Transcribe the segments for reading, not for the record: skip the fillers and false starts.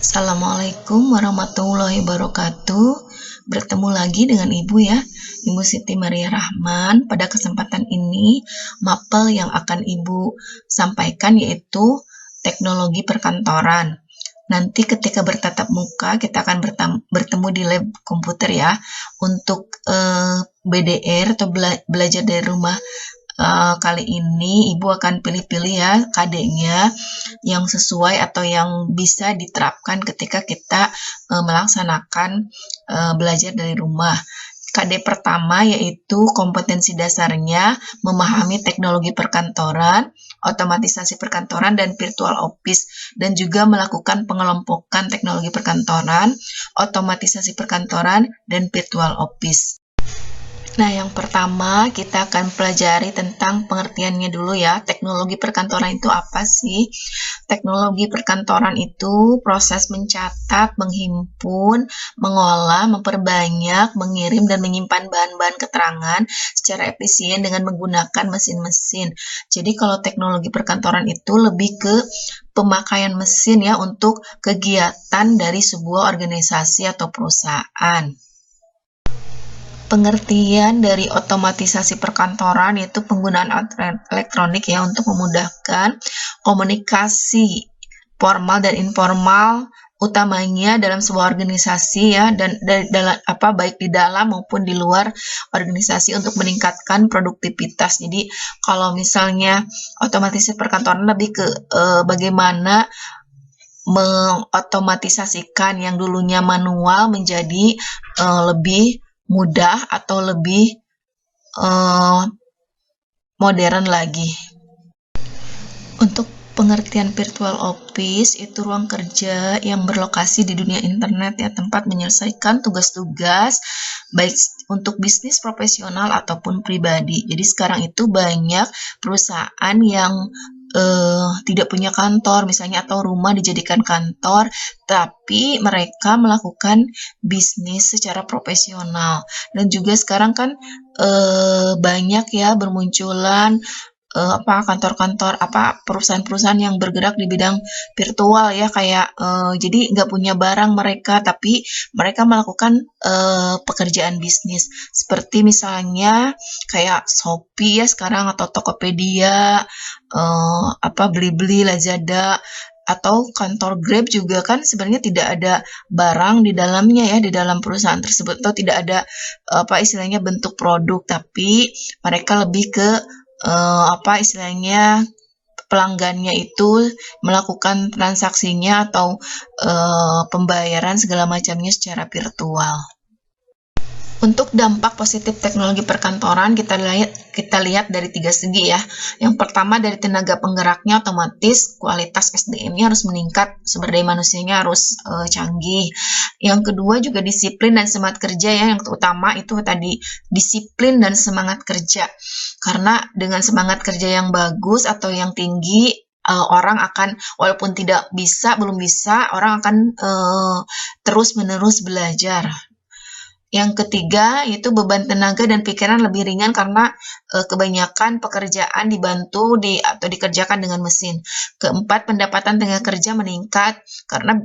Assalamualaikum warahmatullahi wabarakatuh. Bertemu lagi dengan Ibu ya, Ibu Siti Maria Rahman. Pada kesempatan ini, mapel yang akan Ibu sampaikan yaitu teknologi perkantoran. Nanti ketika bertatap muka, kita akan bertemu di lab komputer ya, untuk BDR atau belajar dari rumah. Kali ini Ibu akan pilih-pilih ya KD-nya yang sesuai atau yang bisa diterapkan ketika kita melaksanakan belajar dari rumah. KD pertama yaitu kompetensi dasarnya memahami teknologi perkantoran, otomatisasi perkantoran dan virtual office, dan juga melakukan pengelompokan teknologi perkantoran, otomatisasi perkantoran, dan virtual office. Nah, yang pertama kita akan pelajari tentang pengertiannya dulu ya. Teknologi perkantoran itu apa sih? Teknologi perkantoran itu proses mencatat, menghimpun, mengolah, memperbanyak, mengirim, dan menyimpan bahan-bahan keterangan secara efisien dengan menggunakan mesin-mesin. Jadi kalau teknologi perkantoran itu lebih ke pemakaian mesin ya untuk kegiatan dari sebuah organisasi atau perusahaan. Pengertian dari otomatisasi perkantoran yaitu penggunaan elektronik ya untuk memudahkan komunikasi formal dan informal utamanya dalam sebuah organisasi ya, dan baik di dalam maupun di luar organisasi untuk meningkatkan produktivitas. Jadi kalau misalnya otomatisasi perkantoran lebih ke bagaimana mengotomatisasikan yang dulunya manual menjadi lebih mudah atau lebih modern lagi. Untuk pengertian virtual office itu ruang kerja yang berlokasi di dunia internet ya, tempat menyelesaikan tugas-tugas baik untuk bisnis profesional ataupun pribadi. Jadi sekarang itu banyak perusahaan yang tidak punya kantor misalnya atau rumah dijadikan kantor, tapi mereka melakukan bisnis secara profesional. Dan juga sekarang kan banyak ya bermunculan kantor-kantor perusahaan-perusahahaan yang bergerak di bidang virtual ya, kayak jadi nggak punya barang mereka, tapi mereka melakukan pekerjaan bisnis seperti misalnya kayak Shopee ya sekarang, atau Tokopedia, Blibli, Lazada, atau kantor Grab juga kan sebenarnya tidak ada barang di dalamnya ya, di dalam perusahaan tersebut, atau tidak ada istilahnya bentuk produk, tapi mereka lebih ke pelanggannya itu melakukan transaksinya atau pembayaran segala macamnya secara virtual. Untuk dampak positif teknologi perkantoran kita lihat dari 3 segi ya. Yang pertama dari tenaga penggeraknya, otomatis kualitas SDM-nya harus meningkat, sumber daya manusianya harus canggih. Yang kedua juga disiplin dan semangat kerja ya. Yang utama itu tadi disiplin dan semangat kerja. Karena dengan semangat kerja yang bagus atau yang tinggi, orang akan, walaupun belum bisa, orang akan terus-menerus belajar. Yang ketiga yaitu beban tenaga dan pikiran lebih ringan karena kebanyakan pekerjaan dibantu atau dikerjakan dengan mesin. Keempat, pendapatan tenaga kerja meningkat karena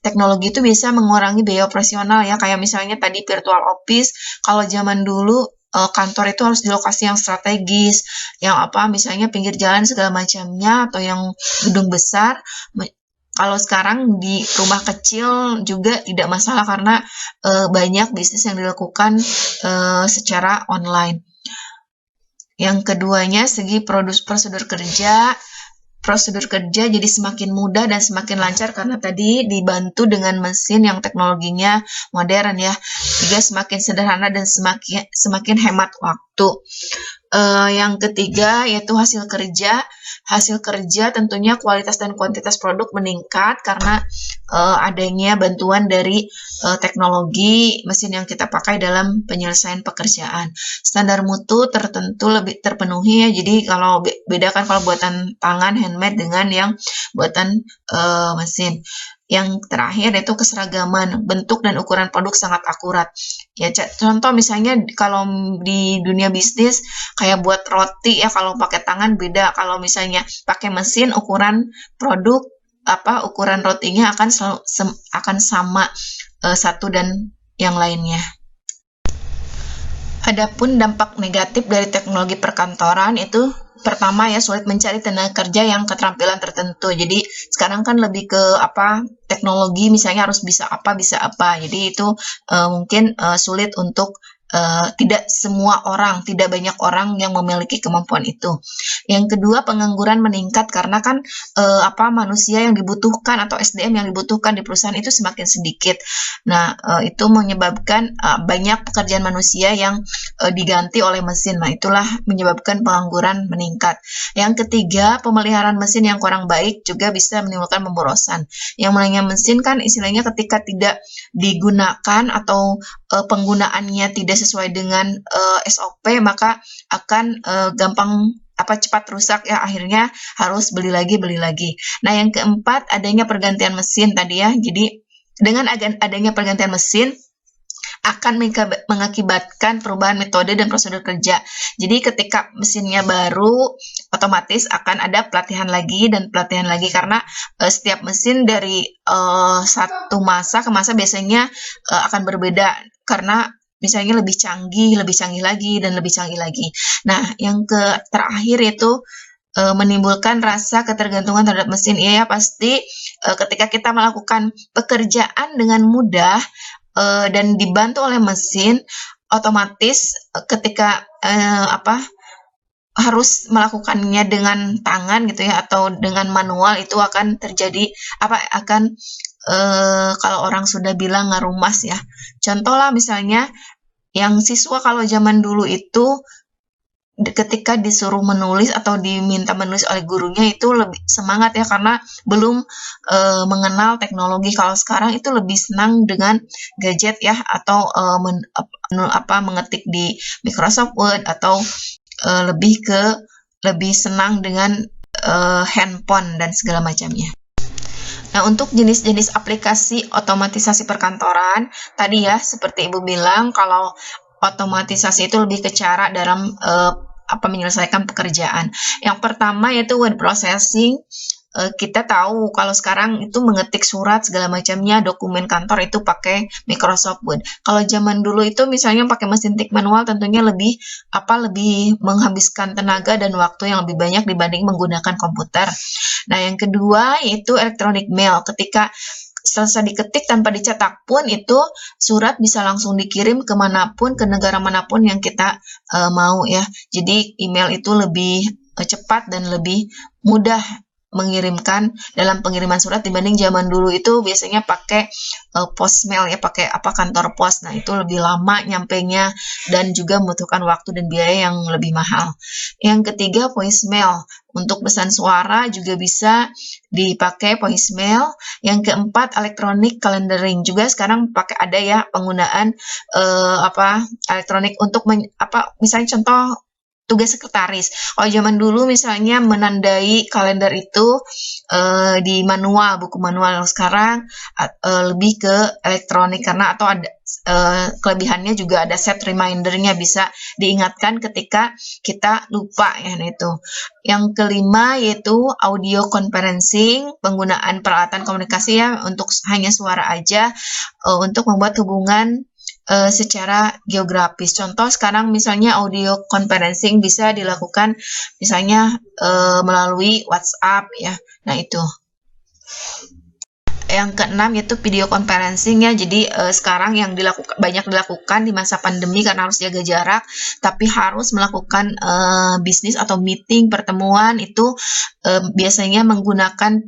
teknologi itu bisa mengurangi biaya operasional ya, kayak misalnya tadi virtual office. Kalau zaman dulu kantor itu harus di lokasi yang strategis, yang misalnya pinggir jalan segala macamnya, atau yang gedung besar. Kalau sekarang di rumah kecil juga tidak masalah karena banyak bisnis yang dilakukan secara online. Yang keduanya segi prosedur kerja jadi semakin mudah dan semakin lancar karena tadi dibantu dengan mesin yang teknologinya modern ya. Juga semakin sederhana dan semakin hemat waktu. Yang ketiga yaitu hasil kerja tentunya kualitas dan kuantitas produk meningkat karena adanya bantuan dari teknologi mesin yang kita pakai dalam penyelesaian pekerjaan. Standar mutu tertentu lebih terpenuhi ya, jadi kalau bedakan kalau buatan tangan handmade dengan yang buatan mesin. Yang terakhir yaitu keseragaman, bentuk dan ukuran produk sangat akurat. Ya, contoh misalnya kalau di dunia bisnis kayak buat roti ya, kalau pakai tangan beda, kalau misalnya pakai mesin ukuran produk ukuran rotinya akan sama satu dan yang lainnya. Adapun dampak negatif dari teknologi perkantoran itu pertama ya, sulit mencari tenaga kerja yang keterampilan tertentu. Jadi sekarang kan lebih ke teknologi, misalnya harus bisa apa. Jadi itu mungkin sulit untuk tidak banyak orang yang memiliki kemampuan itu. Yang kedua, pengangguran meningkat karena kan manusia yang dibutuhkan atau SDM yang dibutuhkan di perusahaan itu semakin sedikit. Nah, itu menyebabkan banyak pekerjaan manusia yang diganti oleh mesin. Nah, itulah menyebabkan pengangguran meningkat. Yang ketiga, pemeliharaan mesin yang kurang baik juga bisa menimbulkan pemborosan. Yang namanya mesin kan istilahnya ketika tidak digunakan atau penggunaannya tidak sesuai dengan SOP, maka akan gampang cepat rusak ya, akhirnya harus beli lagi. Nah, yang keempat, adanya pergantian mesin tadi ya. Jadi dengan adanya pergantian mesin akan mengakibatkan perubahan metode dan prosedur kerja. Jadi ketika mesinnya baru, otomatis akan ada pelatihan lagi karena setiap mesin dari satu masa ke masa biasanya akan berbeda karena misalnya lebih canggih lagi. Nah, yang terakhir itu menimbulkan rasa ketergantungan terhadap mesin. Iya ya, pasti ketika kita melakukan pekerjaan dengan mudah dan dibantu oleh mesin, otomatis ketika harus melakukannya dengan tangan gitu ya atau dengan manual, itu akan terjadi kalau orang sudah bilang ngarumas ya. Contoh lah misalnya yang siswa kalau zaman dulu itu ketika disuruh menulis atau diminta menulis oleh gurunya itu lebih semangat ya, karena belum mengenal teknologi. Kalau sekarang itu lebih senang dengan gadget ya, atau mengetik di Microsoft Word, atau lebih senang dengan handphone dan segala macamnya. Nah, untuk jenis-jenis aplikasi otomatisasi perkantoran, tadi ya seperti Ibu bilang, kalau otomatisasi itu lebih ke cara dalam menyelesaikan pekerjaan. Yang pertama yaitu word processing. Kita tahu kalau sekarang itu mengetik surat segala macamnya, dokumen kantor itu pakai Microsoft Word. Kalau zaman dulu itu misalnya pakai mesin tik manual, tentunya lebih menghabiskan tenaga dan waktu yang lebih banyak dibanding menggunakan komputer. Nah, yang kedua yaitu electronic mail. Ketika selesai diketik tanpa dicetak pun, itu surat bisa langsung dikirim kemanapun, ke negara manapun yang kita mau ya. Jadi email itu lebih cepat dan lebih mudah mengirimkan dalam pengiriman surat dibanding zaman dulu itu biasanya pakai postmail ya, pakai kantor pos. Nah, itu lebih lama nyampenya dan juga membutuhkan waktu dan biaya yang lebih mahal. Yang ketiga, voicemail. Untuk pesan suara juga bisa dipakai voicemail. Yang keempat, electronic calendaring. Juga sekarang ada ya penggunaan elektronik untuk misalnya contoh tugas sekretaris. Kalau zaman dulu misalnya menandai kalender itu di manual, buku manual. Sekarang lebih ke elektronik karena ada kelebihannya juga ada set remindernya, bisa diingatkan ketika kita lupa ya. Nah, itu. Yang kelima yaitu audio conferencing, penggunaan peralatan komunikasi ya untuk hanya suara aja untuk membuat hubungan secara geografis. Contoh sekarang misalnya audio conferencing bisa dilakukan misalnya melalui WhatsApp ya. Nah, itu. Yang keenam yaitu video conferencing ya. Jadi sekarang yang banyak dilakukan di masa pandemi karena harus jaga jarak, tapi harus melakukan bisnis atau meeting, pertemuan itu biasanya menggunakan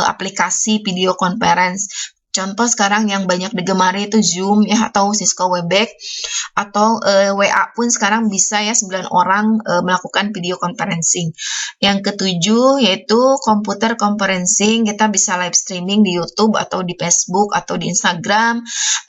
aplikasi video conference. Contoh sekarang yang banyak digemari itu Zoom ya, atau Cisco Webex, atau WA pun sekarang bisa ya 9 orang melakukan video conferencing. Yang ketujuh yaitu computer conferencing, kita bisa live streaming di YouTube atau di Facebook atau di Instagram.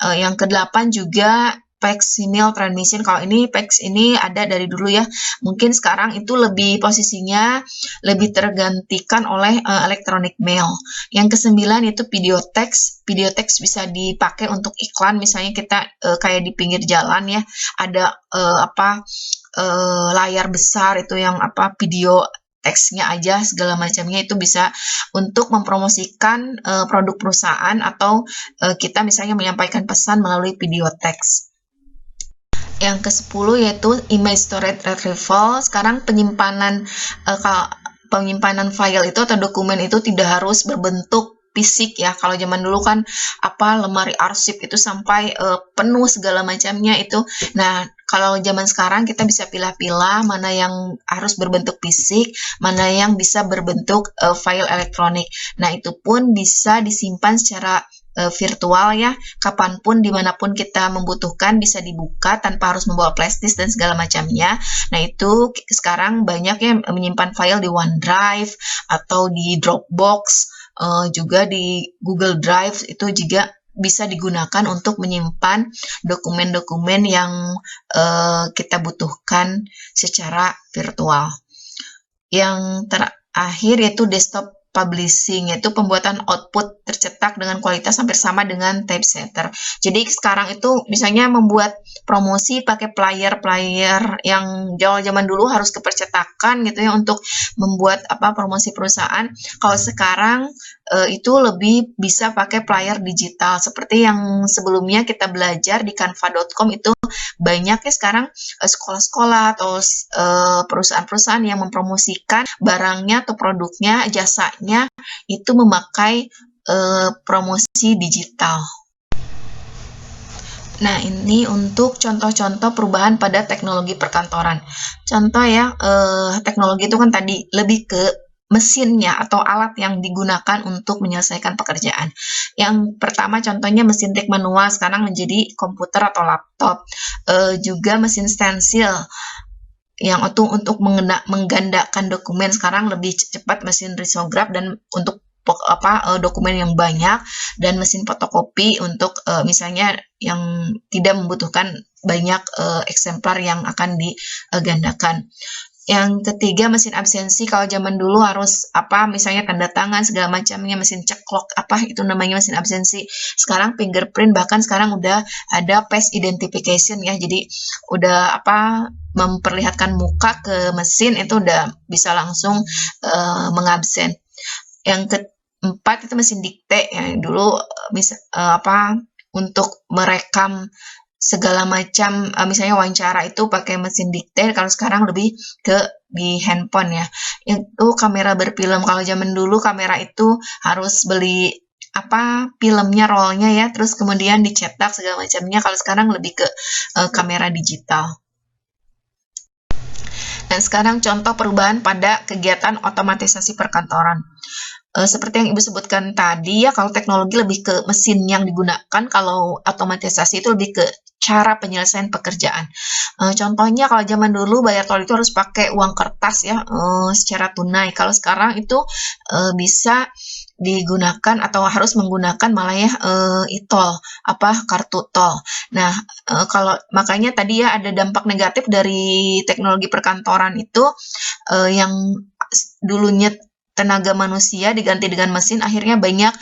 Yang kedelapan juga fax email transmission. Kalau ini fax ini ada dari dulu ya, mungkin sekarang itu posisinya lebih tergantikan oleh electronic mail. Yang kesembilan itu video text bisa dipakai untuk iklan, misalnya kita kayak di pinggir jalan ya, ada layar besar itu yang video teksnya aja segala macamnya itu bisa untuk mempromosikan produk perusahaan atau kita misalnya menyampaikan pesan melalui video teks. Yang ke-10 yaitu image storage retrieval. Sekarang penyimpanan file itu atau dokumen itu tidak harus berbentuk fisik ya. Kalau zaman dulu kan lemari arsip itu sampai penuh segala macamnya itu. Nah, kalau zaman sekarang kita bisa pilah-pilah mana yang harus berbentuk fisik, mana yang bisa berbentuk file elektronik. Nah, itu pun bisa disimpan secara virtual ya, kapanpun dimanapun kita membutuhkan bisa dibuka tanpa harus membawa flash disk dan segala macamnya. Nah, itu sekarang banyak yang menyimpan file di OneDrive atau di Dropbox, juga di Google Drive itu juga bisa digunakan untuk menyimpan dokumen-dokumen yang kita butuhkan secara virtual. Yang terakhir yaitu desktop publishing, yaitu pembuatan output tercetak dengan kualitas hampir sama dengan typesetter. Jadi sekarang itu misalnya membuat promosi pakai player yang jauh zaman dulu harus ke percetakan gitu ya untuk membuat promosi perusahaan. Kalau sekarang itu lebih bisa pakai player digital seperti yang sebelumnya kita belajar di canva.com. itu banyak ya sekarang sekolah-sekolah atau perusahaan-perusahaan yang mempromosikan barangnya atau produknya, jasanya itu memakai promosi digital. Nah, ini untuk contoh-contoh perubahan pada teknologi perkantoran. Contoh ya, teknologi itu kan tadi lebih ke mesinnya atau alat yang digunakan untuk menyelesaikan pekerjaan. Yang pertama contohnya mesin tik manual sekarang menjadi komputer atau laptop. Juga mesin stensil yang untuk menggandakan dokumen sekarang lebih cepat mesin risograf dan untuk dokumen yang banyak, dan mesin fotokopi untuk misalnya yang tidak membutuhkan banyak eksemplar yang akan digandakan. Yang ketiga mesin absensi. Kalau zaman dulu harus misalnya tanda tangan segala macamnya, mesin ceklok itu namanya mesin absensi. Sekarang fingerprint, bahkan sekarang udah ada face identification ya. Jadi udah memperlihatkan muka ke mesin itu udah bisa langsung mengabsen. Yang keempat itu mesin dikte ya. Dulu untuk merekam segala macam misalnya wawancara itu pakai mesin dikte. Kalau sekarang lebih ke di handphone ya. Itu kamera berfilm. Kalau zaman dulu kamera itu harus beli filmnya, rollnya ya, terus kemudian dicetak segala macamnya. Kalau sekarang lebih ke kamera digital. Dan sekarang contoh perubahan pada kegiatan otomatisasi perkantoran. Seperti yang Ibu sebutkan tadi ya, kalau teknologi lebih ke mesin yang digunakan, kalau otomatisasi itu lebih ke cara penyelesaian pekerjaan. Contohnya kalau zaman dulu bayar tol itu harus pakai uang kertas ya, secara tunai. Kalau sekarang itu bisa digunakan atau harus menggunakan malah ya e-tol, kartu tol. Nah, kalau makanya tadi ya ada dampak negatif dari teknologi perkantoran itu, yang dulunya tenaga manusia diganti dengan mesin, akhirnya banyak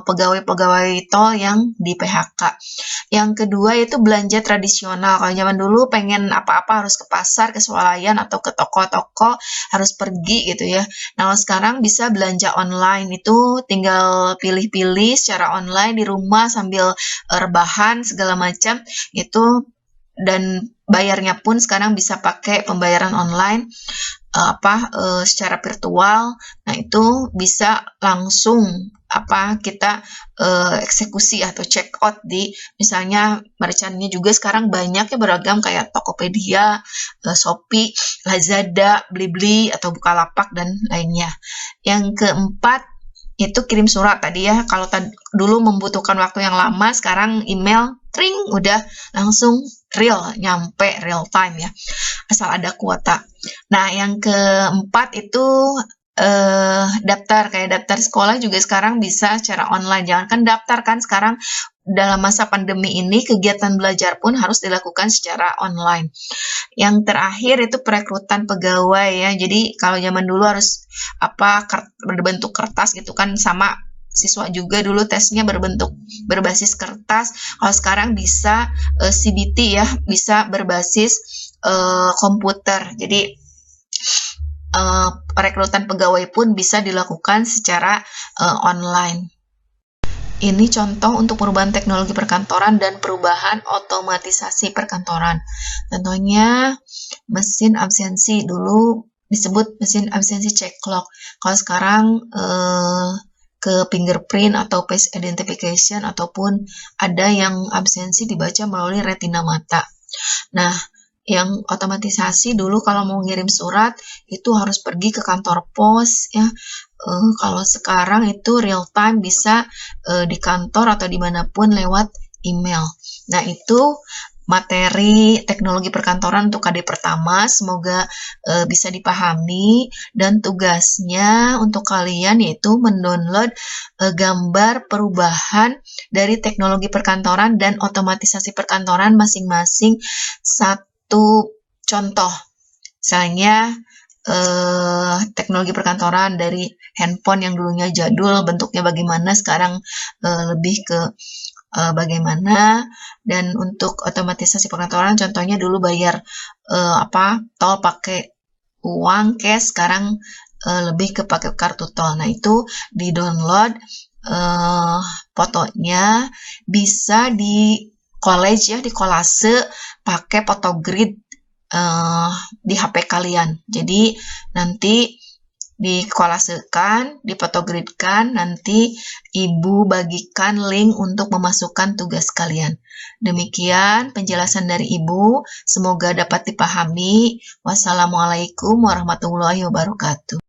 pegawai-pegawai tol yang di PHK. Yang kedua itu belanja tradisional. Kalau zaman dulu pengen apa-apa harus ke pasar, ke swalayan atau ke toko-toko, harus pergi gitu ya. Nah, sekarang bisa belanja online, itu tinggal pilih-pilih secara online di rumah sambil rebahan segala macam itu, dan bayarnya pun sekarang bisa pakai pembayaran online secara virtual. Nah, itu bisa langsung kita eksekusi atau check out di misalnya merchantnya juga sekarang banyak ya, beragam kayak Tokopedia, Shopee, Lazada, Blibli atau Bukalapak dan lainnya. Yang keempat itu kirim surat tadi ya. Kalau dulu membutuhkan waktu yang lama, sekarang email tring udah langsung nyampe real time ya, asal ada kuota. Nah, yang keempat itu daftar, kayak daftar sekolah juga sekarang bisa secara online. Jangankan daftar, kan sekarang dalam masa pandemi ini kegiatan belajar pun harus dilakukan secara online. Yang terakhir itu perekrutan pegawai ya. Jadi kalau zaman dulu harus berbentuk kertas gitu kan, sama siswa juga dulu tesnya berbasis kertas. Kalau sekarang bisa CBT ya, bisa berbasis komputer. Jadi perekrutan pegawai pun bisa dilakukan secara online. Ini contoh untuk perubahan teknologi perkantoran dan perubahan otomatisasi perkantoran. Contohnya mesin absensi, dulu disebut mesin absensi check clock. Kalau sekarang ke fingerprint atau face identification, ataupun ada yang absensi dibaca melalui retina mata. Nah, yang otomatisasi dulu kalau mau ngirim surat itu harus pergi ke kantor pos ya. Kalau sekarang itu real time bisa di kantor atau dimanapun lewat email. Nah, itu materi teknologi perkantoran untuk KD pertama, semoga bisa dipahami, dan tugasnya untuk kalian yaitu mendownload gambar perubahan dari teknologi perkantoran dan otomatisasi perkantoran masing-masing satu contoh. Misalnya teknologi perkantoran dari handphone yang dulunya jadul, bentuknya bagaimana, sekarang lebih ke bagaimana. Dan untuk otomatisasi perkantoran, contohnya dulu bayar tol pakai uang cash, sekarang lebih ke pakai kartu tol. Nah, itu di download fotonya, bisa di collage ya, di kolase pakai photogrid di HP kalian. Jadi nanti dikolasekan, dipotogridkan, nanti ibu bagikan link untuk memasukkan tugas kalian. Demikian penjelasan dari ibu, semoga dapat dipahami. Wassalamualaikum warahmatullahi wabarakatuh.